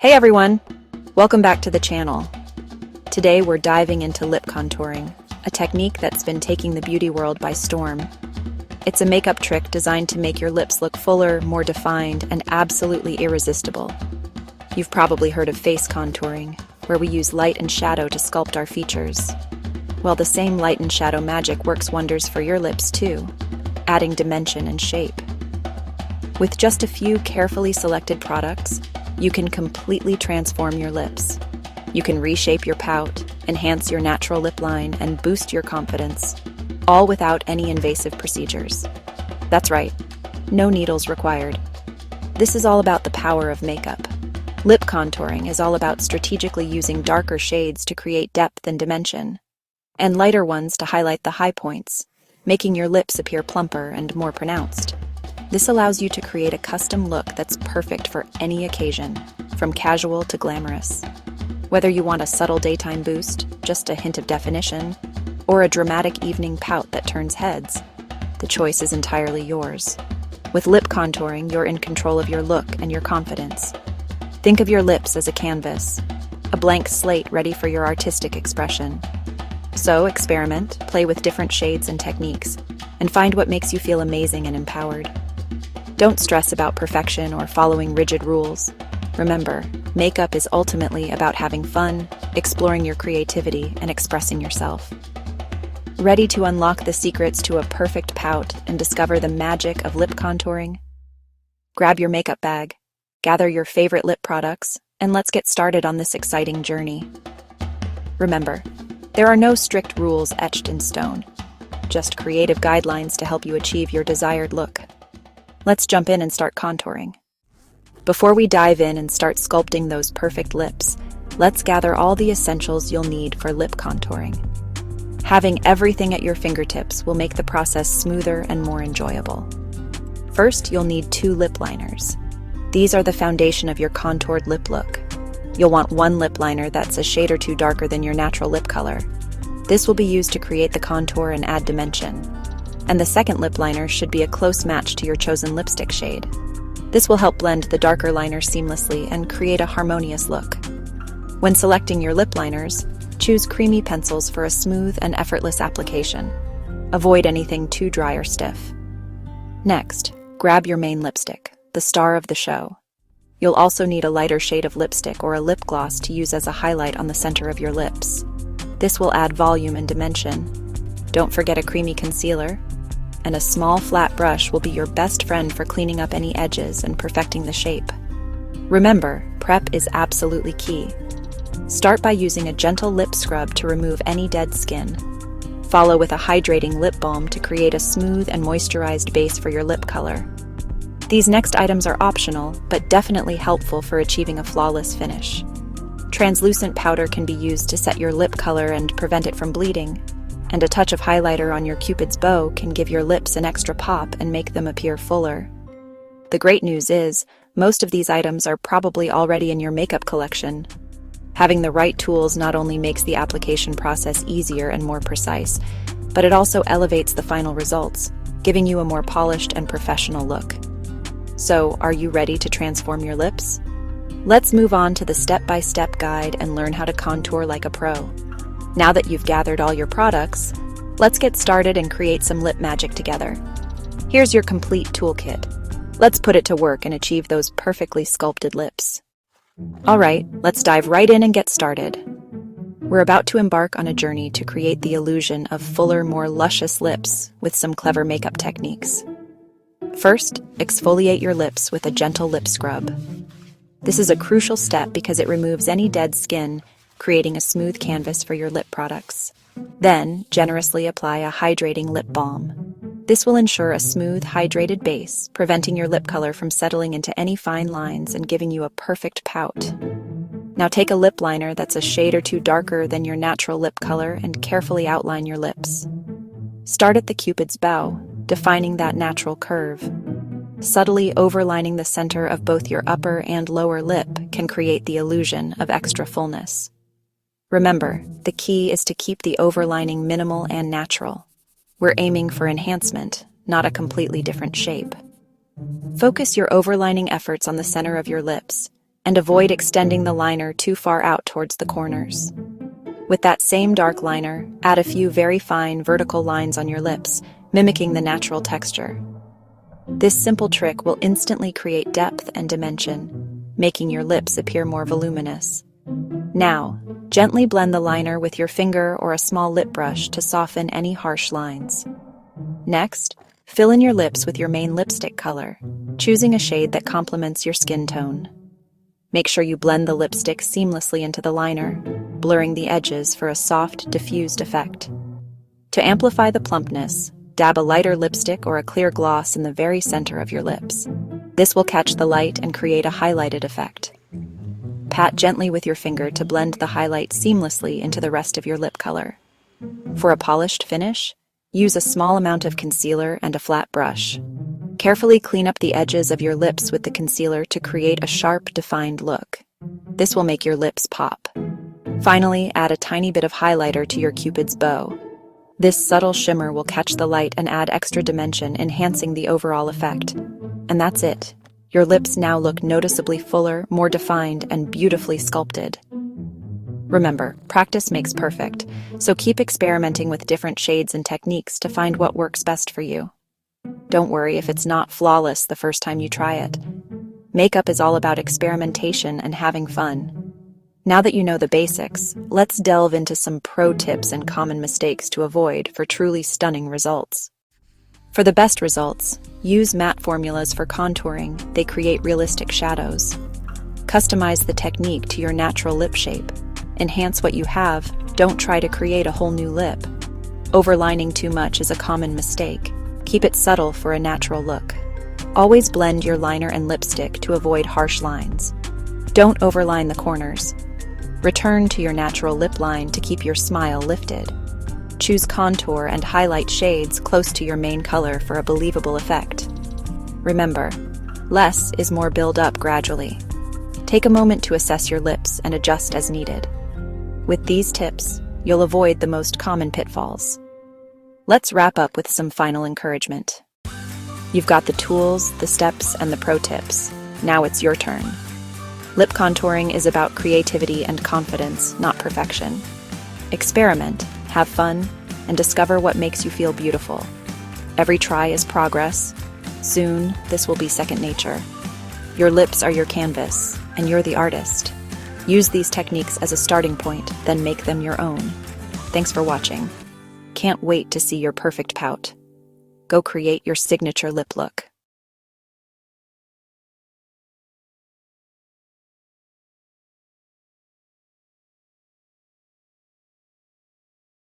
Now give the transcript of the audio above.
Hey everyone! Welcome back to the channel. Today we're diving into lip contouring, a technique that's been taking the beauty world by storm. It's a makeup trick designed to make your lips look fuller, more defined, and absolutely irresistible. You've probably heard of face contouring, where we use light and shadow to sculpt our features. Well, the same light and shadow magic works wonders for your lips too, adding dimension and shape. With just a few carefully selected products, you can completely transform your lips. You can reshape your pout, enhance your natural lip line, and boost your confidence, all without any invasive procedures. That's right, no needles required. This is all about the power of makeup. Lip contouring is all about strategically using darker shades to create depth and dimension, and lighter ones to highlight the high points, making your lips appear plumper and more pronounced. This allows you to create a custom look that's perfect for any occasion, from casual to glamorous. Whether you want a subtle daytime boost, just a hint of definition, or a dramatic evening pout that turns heads, the choice is entirely yours. With lip contouring, you're in control of your look and your confidence. Think of your lips as a canvas, a blank slate ready for your artistic expression. So experiment, play with different shades and techniques, and find what makes you feel amazing and empowered. Don't stress about perfection or following rigid rules. Remember, makeup is ultimately about having fun, exploring your creativity, and expressing yourself. Ready to unlock the secrets to a perfect pout and discover the magic of lip contouring? Grab your makeup bag, gather your favorite lip products, and let's get started on this exciting journey. Remember, there are no strict rules etched in stone, just creative guidelines to help you achieve your desired look. Let's jump in and start contouring. Before we dive in and start sculpting those perfect lips, let's gather all the essentials you'll need for lip contouring. Having everything at your fingertips will make the process smoother and more enjoyable. First, you'll need 2 lip liners. These are the foundation of your contoured lip look. You'll want one lip liner that's a shade or two darker than your natural lip color. This will be used to create the contour and add dimension. And the second lip liner should be a close match to your chosen lipstick shade. This will help blend the darker liner seamlessly and create a harmonious look. When selecting your lip liners, choose creamy pencils for a smooth and effortless application. Avoid anything too dry or stiff. Next, grab your main lipstick, the star of the show. You'll also need a lighter shade of lipstick or a lip gloss to use as a highlight on the center of your lips. This will add volume and dimension. Don't forget a creamy concealer, and a small flat brush will be your best friend for cleaning up any edges and perfecting the shape. Remember, prep is absolutely key. Start by using a gentle lip scrub to remove any dead skin. Follow with a hydrating lip balm to create a smooth and moisturized base for your lip color. These next items are optional, but definitely helpful for achieving a flawless finish. Translucent powder can be used to set your lip color and prevent it from bleeding, and a touch of highlighter on your Cupid's bow can give your lips an extra pop and make them appear fuller. The great news is, most of these items are probably already in your makeup collection. Having the right tools not only makes the application process easier and more precise, but it also elevates the final results, giving you a more polished and professional look. So, are you ready to transform your lips? Let's move on to the step-by-step guide and learn how to contour like a pro. Now that you've gathered all your products, let's get started and create some lip magic together. Here's your complete toolkit. Let's put it to work and achieve those perfectly sculpted lips. Alright, let's dive right in and get started. We're about to embark on a journey to create the illusion of fuller, more luscious lips with some clever makeup techniques. First, exfoliate your lips with a gentle lip scrub. This is a crucial step because it removes any dead skin, creating a smooth canvas for your lip products. Then, generously apply a hydrating lip balm. This will ensure a smooth, hydrated base, preventing your lip color from settling into any fine lines and giving you a perfect pout. Now take a lip liner that's a shade or two darker than your natural lip color and carefully outline your lips. Start at the Cupid's bow, defining that natural curve. Subtly overlining the center of both your upper and lower lip can create the illusion of extra fullness. Remember, the key is to keep the overlining minimal and natural. We're aiming for enhancement, not a completely different shape. Focus your overlining efforts on the center of your lips, and avoid extending the liner too far out towards the corners. With that same dark liner, add a few very fine vertical lines on your lips, mimicking the natural texture. This simple trick will instantly create depth and dimension, making your lips appear more voluminous. Now, gently blend the liner with your finger or a small lip brush to soften any harsh lines. Next, fill in your lips with your main lipstick color, choosing a shade that complements your skin tone. Make sure you blend the lipstick seamlessly into the liner, blurring the edges for a soft, diffused effect. To amplify the plumpness, dab a lighter lipstick or a clear gloss in the very center of your lips. This will catch the light and create a highlighted effect. Pat gently with your finger to blend the highlight seamlessly into the rest of your lip color. For a polished finish, use a small amount of concealer and a flat brush. Carefully clean up the edges of your lips with the concealer to create a sharp, defined look. This will make your lips pop. Finally, add a tiny bit of highlighter to your Cupid's bow. This subtle shimmer will catch the light and add extra dimension, enhancing the overall effect. And that's it. Your lips now look noticeably fuller, more defined, and beautifully sculpted. Remember, practice makes perfect, so keep experimenting with different shades and techniques to find what works best for you. Don't worry if it's not flawless the first time you try it. Makeup is all about experimentation and having fun. Now that you know the basics, let's delve into some pro tips and common mistakes to avoid for truly stunning results. For the best results, use matte formulas for contouring. They create realistic shadows. Customize the technique to your natural lip shape. Enhance what you have, don't try to create a whole new lip. Overlining too much is a common mistake. Keep it subtle for a natural look. Always blend your liner and lipstick to avoid harsh lines. Don't overline the corners. Return to your natural lip line to keep your smile lifted. Choose contour and highlight shades close to your main color for a believable effect. Remember, less is more. Build up gradually. Take a moment to assess your lips and adjust as needed. With these tips, you'll avoid the most common pitfalls. Let's wrap up with some final encouragement. You've got the tools, the steps, and the pro tips. Now it's your turn. Lip contouring is about creativity and confidence, not perfection. Experiment, have fun, and discover what makes you feel beautiful. Every try is progress. Soon, this will be second nature. Your lips are your canvas, and you're the artist. Use these techniques as a starting point, then make them your own. Thanks for watching. Can't wait to see your perfect pout. Go create your signature lip look.